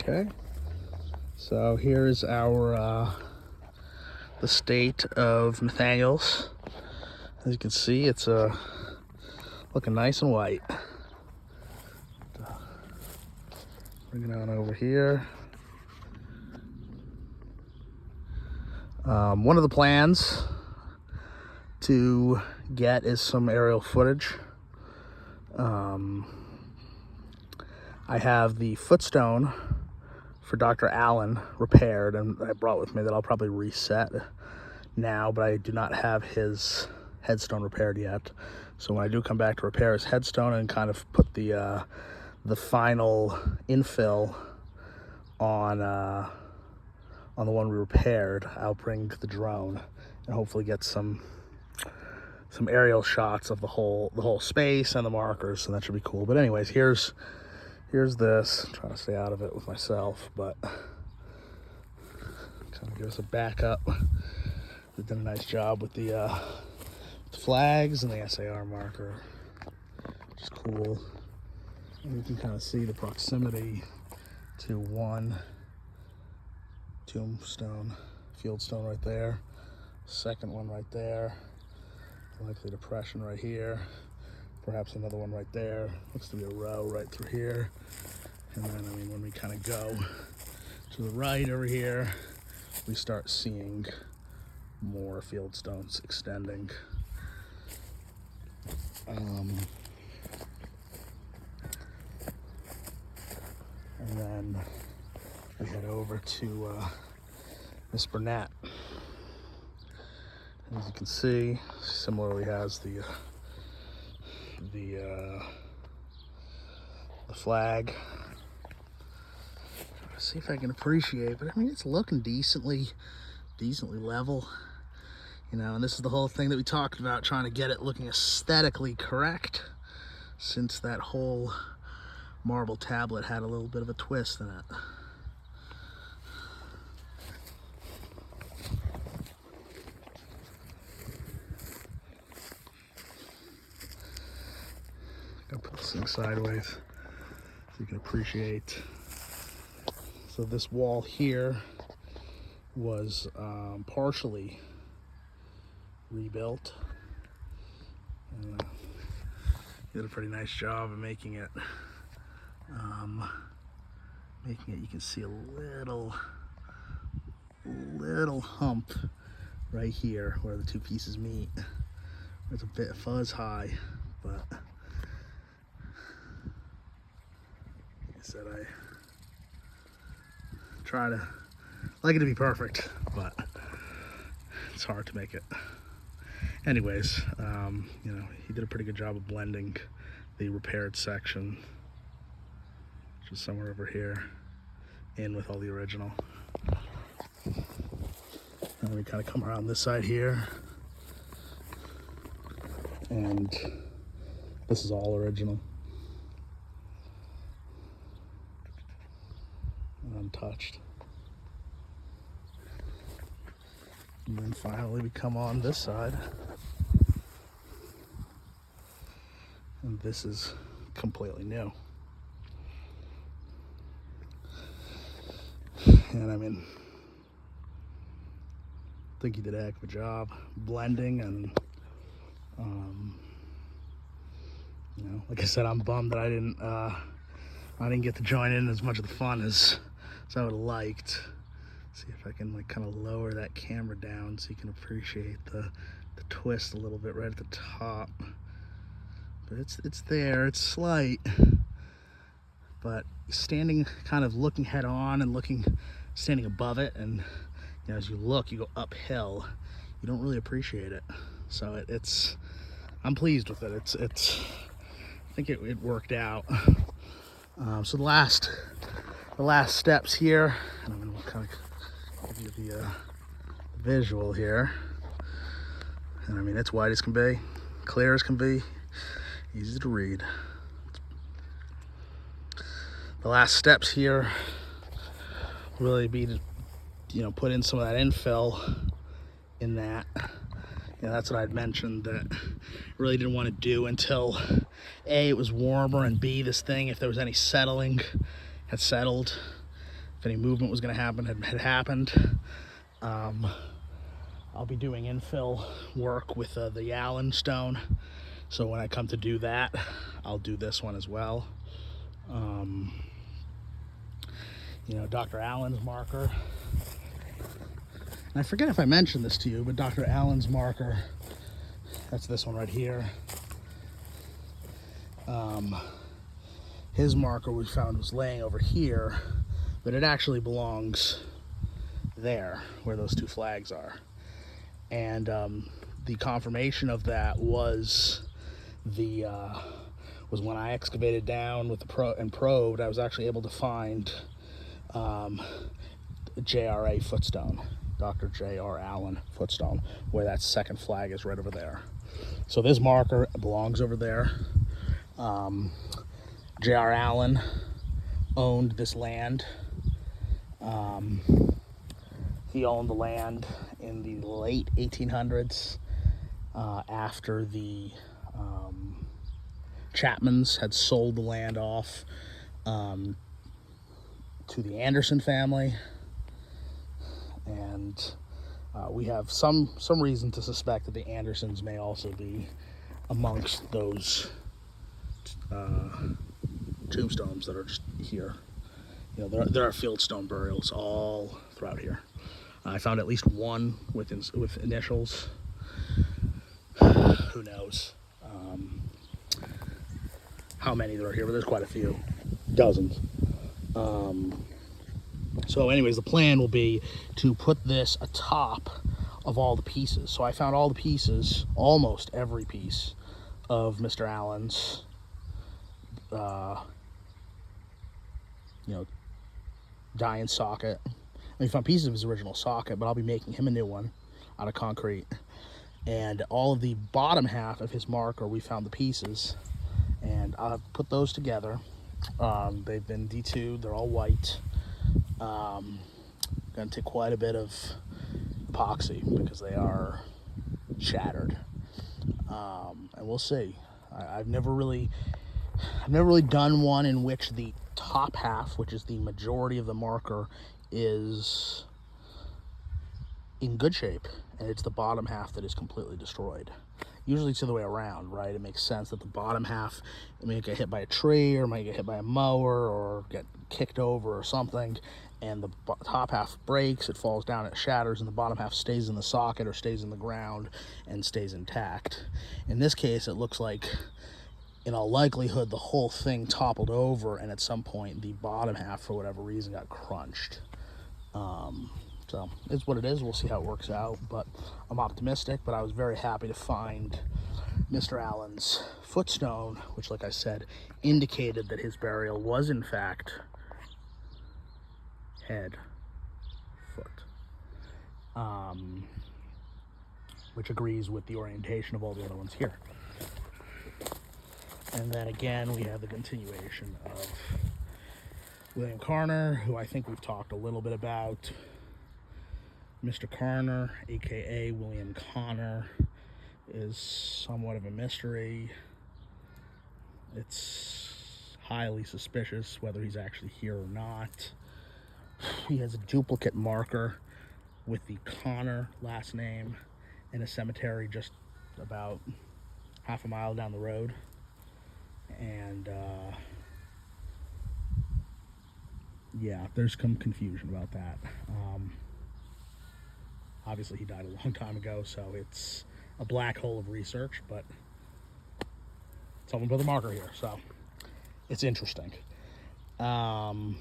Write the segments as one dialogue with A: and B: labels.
A: Okay, so here's our the state of Nathaniel's. As you can see, it's looking nice and white. Bring it on over here. One of the plans to get is some aerial footage. I have the footstone for Dr. Allen repaired, and I brought with me that I'll probably reset now, but I do not have his headstone repaired yet. So when I do come back to repair his headstone and kind of put the final infill on the one we repaired, I'll bring the drone and hopefully get some aerial shots of the whole space and the markers, and that should be cool. But anyways, here's this. I'm trying to stay out of it with myself, but kind of gives us a backup. They did a nice job with the flags and the SAR marker, which is cool. And you can kind of see the proximity to one tombstone, fieldstone right there, second one right there, likely depression right here, perhaps another one right there. Looks to be a row right through here. And then, I mean, when we kind of go to the right over here, we start seeing more fieldstones extending. And then we head over to Miss Burnett. As you can see, similarly has the flag. See if I can appreciate, but I mean, it's looking decently level, you know. And this is the whole thing that we talked about, trying to get it looking aesthetically correct, since that whole marble tablet had a little bit of a twist in it. I'll put this thing sideways so you can appreciate. So this wall here was partially rebuilt. And, did a pretty nice job of making it. You can see a little hump right here where the two pieces meet. It's a bit fuzz high, but like I said, I try to like it to be perfect, but it's hard to make it. Anyways, you know, he did a pretty good job of blending the repaired section, which is somewhere over here, in with all the original. And we kind of come around this side here, and this is all original, untouched. And then finally we come on this side, and this is completely new. And I mean, I think he did a heck of a job blending, and you know, like I said, I'm bummed that I didn't get to join in as much of the fun as I would have liked. See if I can like kind of lower that camera down so you can appreciate the twist a little bit right at the top. But it's there, it's slight. But standing, kind of looking head on and standing above it, and you know, as you look, you go uphill, you don't really appreciate it. So I'm pleased with it. I think it worked out. So the last steps here, and I'm gonna kind of give you the visual here. And I mean, it's white as can be, clear as can be, easy to read. The last steps here really be to, you know, put in some of that infill in that. You know, that's what I'd mentioned that I really didn't want to do until A, it was warmer, and B, this thing, if there was any settling, had settled. if any movement was going to happen had happened. I'll be doing infill work with the Allen stone, so when I come to do that, I'll do this one as well. You know, Dr. Allen's marker, and I forget if I mentioned this to you, but Dr. Allen's marker, that's this one right here. His marker we found was laying over here, but it actually belongs there where those two flags are. And the confirmation of that was was when I excavated down with the and probed, I was actually able to find JRA footstone, Dr. J.R. Allen footstone, where that second flag is right over there. So this marker belongs over there. J.R. Allen owned this land. He owned the land in the late 1800s after the Chapmans had sold the land off to the Anderson family, and we have some reason to suspect that the Andersons may also be amongst those tombstones that are just here. You know, there are fieldstone burials all throughout here. I found at least one with initials. Who knows how many there are here, but there's quite a few, dozens. So anyways, the plan will be to put this atop of all the pieces. So I found all the pieces, almost every piece of Mr. Allen's dying socket. We found pieces of his original socket, but I'll be making him a new one out of concrete. And all of the bottom half of his marker, we found the pieces, and I'll put those together. They've been D2'd, they're all white. Gonna take quite a bit of epoxy because they are shattered. And we'll see. I've never really done one in which the top half, which is the majority of the marker, is in good shape, and it's the bottom half that is completely destroyed. Usually it's the other way around, right? It makes sense that the bottom half, it may get hit by a tree, or might get hit by a mower, or get kicked over or something, and the top half breaks, it falls down, it shatters, and the bottom half stays in the socket or stays in the ground and stays intact. In this case, it looks like, in all likelihood, the whole thing toppled over, and at some point the bottom half, for whatever reason, got crunched. So it's what it is. We'll see how it works out, but I'm optimistic. But I was very happy to find Mr. Allen's footstone, which, like I said, indicated that his burial was in fact head, foot, which agrees with the orientation of all the other ones here. And then again, we have the continuation of William Carner, who I think we've talked a little bit about. Mr. Carner, aka William Connor, is somewhat of a mystery. It's highly suspicious whether he's actually here or not. He has a duplicate marker with the Connor last name in a cemetery just about half a mile down the road. And yeah, there's some confusion about that. Obviously he died a long time ago, so it's a black hole of research, but someone put the marker here, so it's interesting. I'd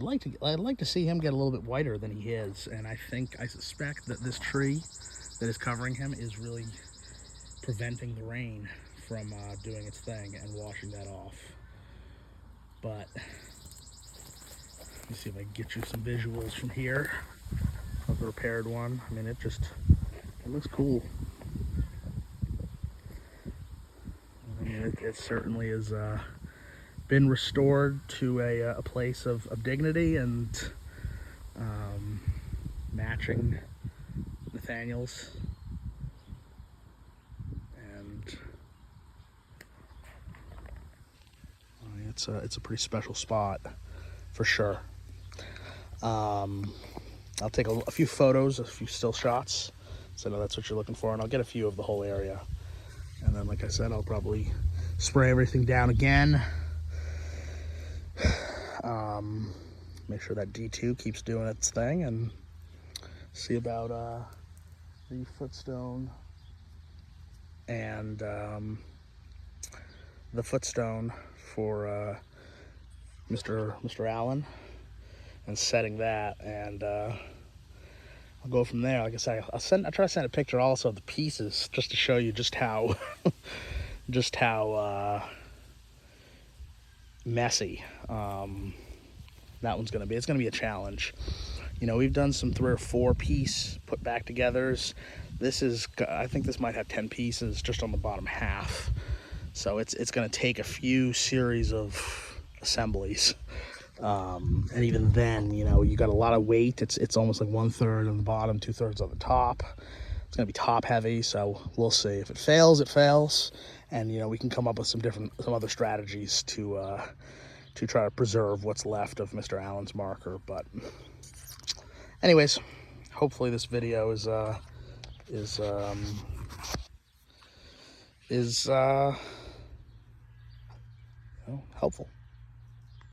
A: like to see him get a little bit whiter than he is, and I suspect that this tree that is covering him is really preventing the rain from doing its thing and washing that off. But let me see if I can get you some visuals from here of the repaired one. I mean, it looks cool. I mean, it certainly has been restored to a place of dignity and matching Nathaniel's. And it's a pretty special spot. for sure. I'll take a few photos, a few still shots, so I know that's what you're looking for, and I'll get a few of the whole area. And then, like I said, I'll probably spray everything down again. Make sure that D2 keeps doing its thing, and see about the footstone and the footstone for Mr. Allen, and setting that, and I'll go from there. Like I said, I'll try to send a picture also of the pieces, just to show you just how messy that one's gonna be. It's gonna be a challenge. You know, we've done some 3 or 4 piece put back togethers. I think this might have 10 pieces just on the bottom half. So it's gonna take a few series of assemblies. And even then, you know, you got a lot of weight. It's almost like 1/3 on the bottom, 2/3 on the top. It's gonna be top heavy, so we'll see. If it fails, it fails. And, you know, we can come up with some other strategies to try to preserve what's left of Mr. Allen's marker. But anyways, hopefully this video is helpful.